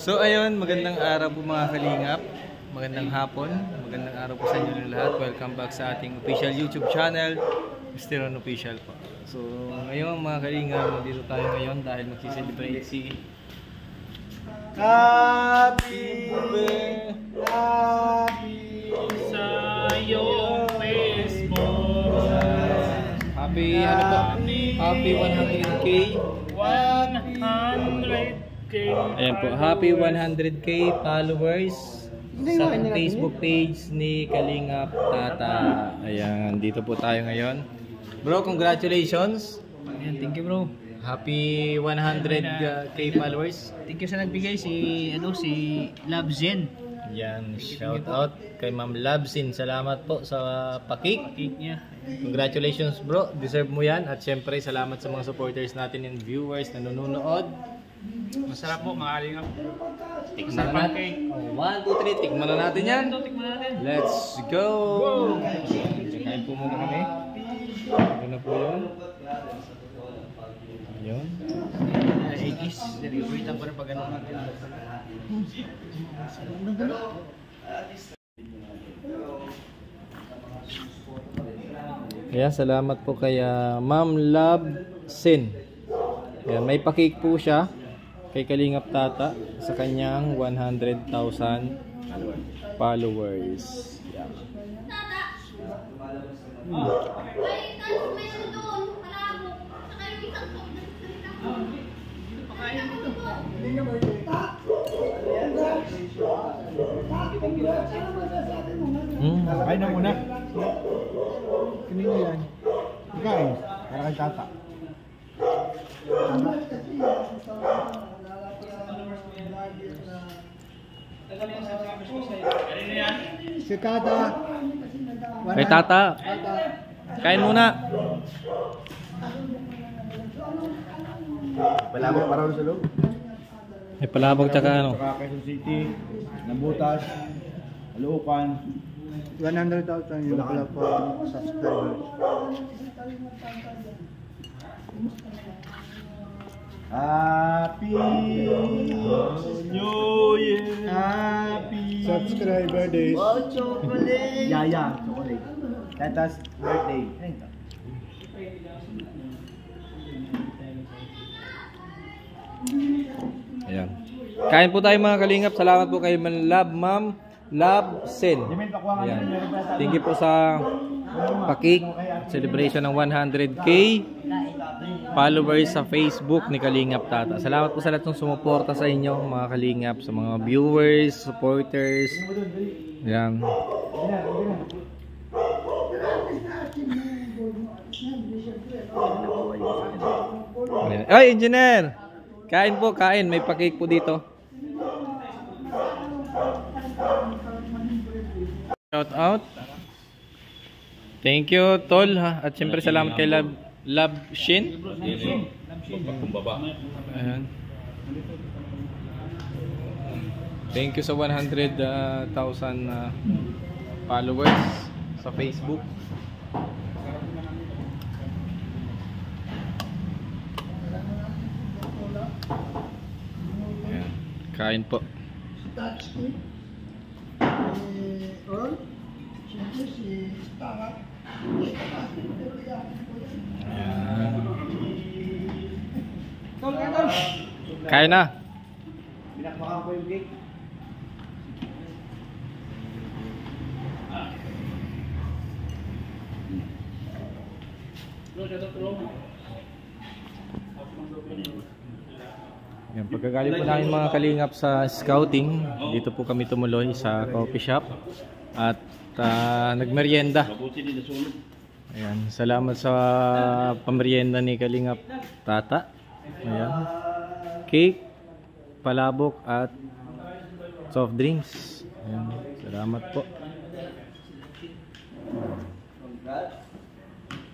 So ayun, magandang araw po mga kalingap. Magandang hapon, magandang araw po sa inyo lahat. Welcome back sa ating official YouTube channel, Mr. Ron Official po. So ngayon mga kalingap, nandito tayo ngayon dahil magsiselebrate si Happy sa iyong Facebook. Happy ano po? Happy 100k. 100k. Ayan po, happy 100k followers sa Facebook page ni Kalingap Tata. Ayan, dito po tayo ngayon. Bro, congratulations. Ayan, thank you bro. Happy 100k followers. Thank you sa nagbigay si Love Zen. Yan, shout out kay Ma'am Labsin. Salamat po sa pakik. Cake niya. Congratulations bro, deserve mo yan. At syempre salamat sa mga supporters natin and viewers na nanonood. Masarap po mga kalingap. Tikman na natin. 1, 2, 3, tikman na natin yan. Tikman natin. Let's go! Kain po muna kami. Ano na po yun? Yun. Igis, nag-iwitan ko rin pag ano natin. Kaya salamat po kay Ma'am Love Sin. Kaya may pakik po siya kay Kalingap Tata sa kanyang 100,000 followers. Yeah. Kain na muna. Kanino yan? Ikain. Para kay Tata. Si Tata. Kay Tata. Kain muna. Palabok para sa loob. May palabog tsaka ano. Saka Quezon City, Nabutas, Caloocan. 100,000 yung pala po subscribers. Happy New Year! Happy subscriber days! Wow, chocolate! Yaya, chocolate. Tata's birthday. Ayan. Kain po tayo mga kalingap. Salamat po kay Ma'am Love Sin. Ayan. Thank you po sa pakik. Celebration ng 100k followers sa Facebook ni Kalingap Tata. Salamat po sa lahat ng sumuporta sa inyo mga kalingap, sa mga viewers, supporters. Ayan. Ayan. Ay, engineer! Kain po, kain. May pakik po dito. Shout out. Thank you, Tol. Ha? At siyempre salamat kay Love Shin. Ayan. Thank you sa 100,000 followers sa Facebook. Ayan. Kain po. Ayan. Kain na. Binakbakan ko yung cake. Yan, pagkagaling po namin mga kalingap sa scouting, dito po kami tumuloy sa coffee shop at nagmerienda. Ayan, salamat sa pamerienda ni Kalingap Tata. Ayan. Cake, palabok at soft drinks. Ayan, salamat po.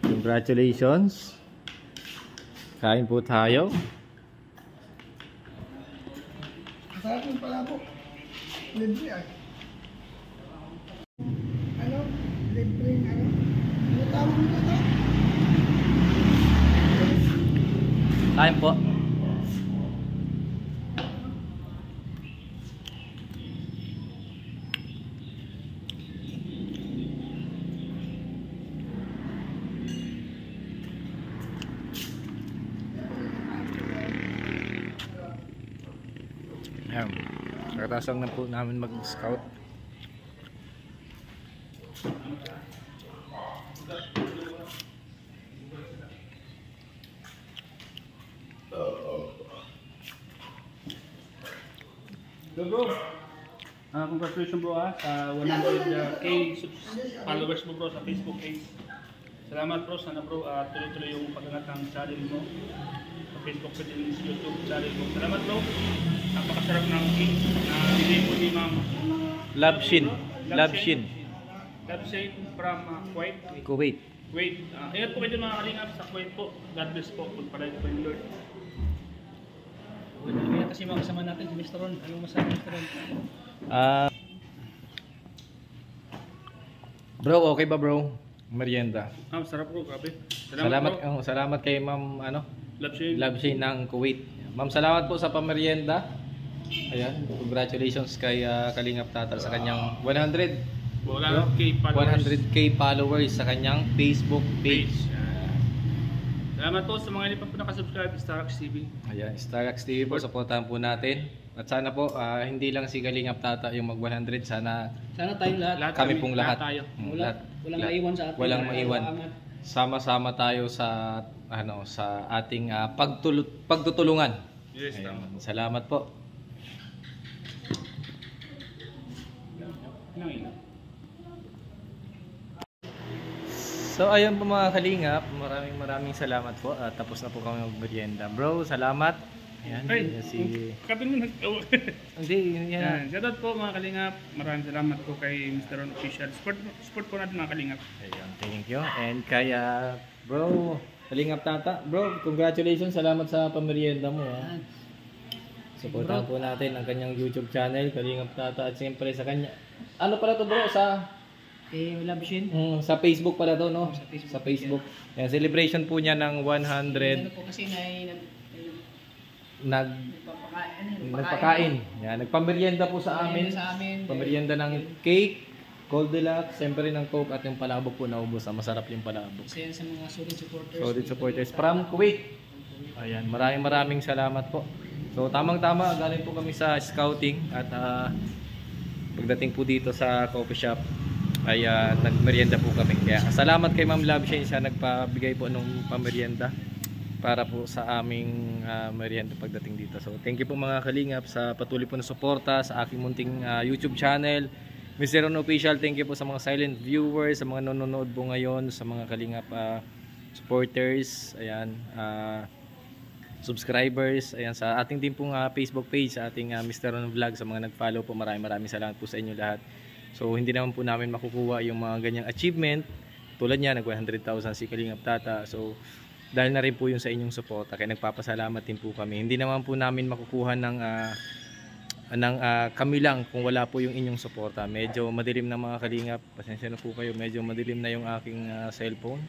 Congratulations. Kain po tayo. Sa akin pala po. Libre ay. Ano? Libre ano? Ano tawag nito to? Kain po. Ayan. Kakataas lang na po namin mag-scout. Bro, congratulations bro sa 100k followers mo bro sa Facebook page. Salamat bro, sana bro tuloy-tuloy yung pag-angat ng channel mo sa Facebook page and YouTube channel mo. Salamat bro, napakasarap ng cake na bigay mo ni Ma'am Labshin. Labshin. Labshin from Kuwait. Kuwait. Kuwait. Ingat po kayo mga kalingap sa Kuwait po. God bless po. Pagpalay po yung Lord. Kaya kasi mga kasama natin si Mr. Ron. Anong masabi Mr. Ron? Bro, okay ba bro? Merienda. Sarap bro, grabe. Salamat kay Ma'am Labshin. Labshin ng Kuwait. Ma'am, salamat po sa pamerienda. Ayan, congratulations kay Kalingap Tata sa kanyang 100k followers sa kanyang Facebook page. Salamat po sa mga hindi pa po nakasubscribe sa Starax TV. Ayan, Starax TV po, supportahan po natin. At sana po, hindi lang si Kalingap Tata yung mag 100, sana tayong lahat. kami pong lahat. tayo. Walang maiwan sa atin. Walang maiwan. Sama-sama tayo sa sa ating pagtutulungan. Yes, Ayan, tama. salamat po. So ayun po mga kalingap, maraming salamat po. Tapos na po kami mag-merienda. Bro, salamat. Ayan, Kapin mo Hindi, yan. Shoutout po mga kalingap. Maraming salamat po kay Mr. Ron Official. Support po natin mga kalingap. Ayun, thank you. And kaya, bro, Kalingap Tata. Bro, congratulations. Salamat sa pamerienda mo. Supportahan po natin ang kanyang YouTube channel, Kalingap Tata. At siyempre sa kanya. Ano pala to bro? Labshin. Sa Facebook pala to, no? Sa Facebook. Sa Facebook. Yan, celebration po niya ng 100. Ano po kasi Nagpakain. Yan, nagpamerienda po sa amin. Pamerienda ng cake, cold deluxe, siyempre ng coke at yung palabok po naubos. Masarap yung palabok. Kasi sa mga solid supporters. Solid supporters from Kuwait. Ayan, maraming salamat po. So tamang-tama, galing po kami sa scouting at pagdating po dito sa coffee shop ay nagmerienda po kami. Kaya salamat kay Ma'am Labshin siya nagpabigay po ng pamerienda para po sa aming merienda pagdating dito. So thank you po mga kalingap sa patuloy po na suporta sa aking munting YouTube channel. Mr. Ron Official, thank you po sa mga silent viewers, sa mga nanonood po ngayon, sa mga kalingap supporters, ayan, subscribers, ayan, sa ating din pong Facebook page, sa ating Mr. Ron Vlog, sa mga nag-follow po, maraming salamat po sa inyo lahat. So hindi naman po namin makukuha yung mga ganyang achievement tulad niya, nag 100,000 si Kalingap Tata. So dahil na rin po yung sa inyong suporta, kaya nagpapasalamat din po kami. Hindi naman po namin makukuha ng kami lang kung wala po yung inyong suporta. Medyo madilim na mga kalingap, pasensya na po kayo, medyo madilim na yung aking cellphone.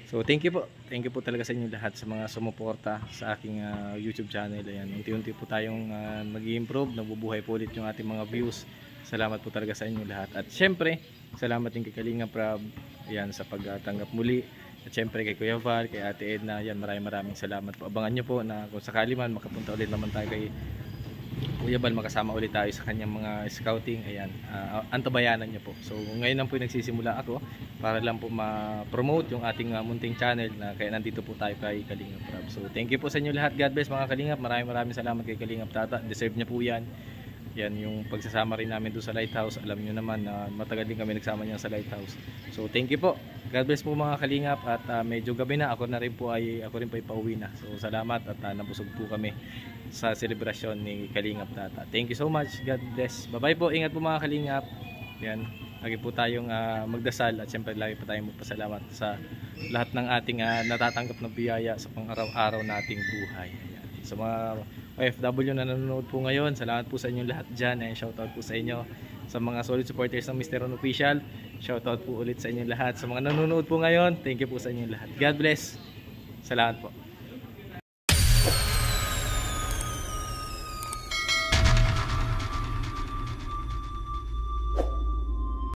So thank you po talaga sa inyo lahat sa mga sumuporta sa aking YouTube channel. Ayan, unti-unti po tayong nag-i-improve, nabubuhay po ulit yung ating mga views. Salamat po talaga sa inyo lahat. At syempre, salamat din kay Kalingap Rob, ayan, sa pagtanggap muli. At syempre kay Kuya Val, kay Ate Edna, ayan, maraming salamat po. Abangan nyo po na kung sakali man makapunta ulit naman tayo kay Kuya Val, makasama ulit tayo sa kanyang mga scouting. Ayan, antabayanan nyo po. So ngayon lang po nagsisimula ako para lang po ma-promote yung ating munting channel, na kaya nandito po tayo kay Kalingap Rob. So thank you po sa inyo lahat. God bless mga Kalingap. Maraming salamat kay Kalingap Tata. Deserve niya po yan. Yan yung pagsasama rin namin doon sa Lighthouse. Alam nyo naman na matagal din kami nagsama niya sa Lighthouse. So thank you po. God bless po mga kalingap. At medyo gabi na. Ako rin po ay pauwi na. So salamat at nabusog po kami sa selebrasyon ni Kalingap Tata. Thank you so much. God bless. Bye bye po. Ingat po mga kalingap. Yan. Lagi po tayong magdasal at syempre lagi po tayong magpasalamat sa lahat ng ating natatanggap na biyaya sa pang-araw-araw nating buhay. Ayan. Sa mga OFW na nanonood po ngayon, salamat po sa inyo lahat dyan, and shoutout po sa inyo sa mga solid supporters ng Mr. Ron Official. Shoutout po ulit sa inyo lahat sa mga nanonood po ngayon. Thank you po sa inyo lahat. God bless. Salamat po.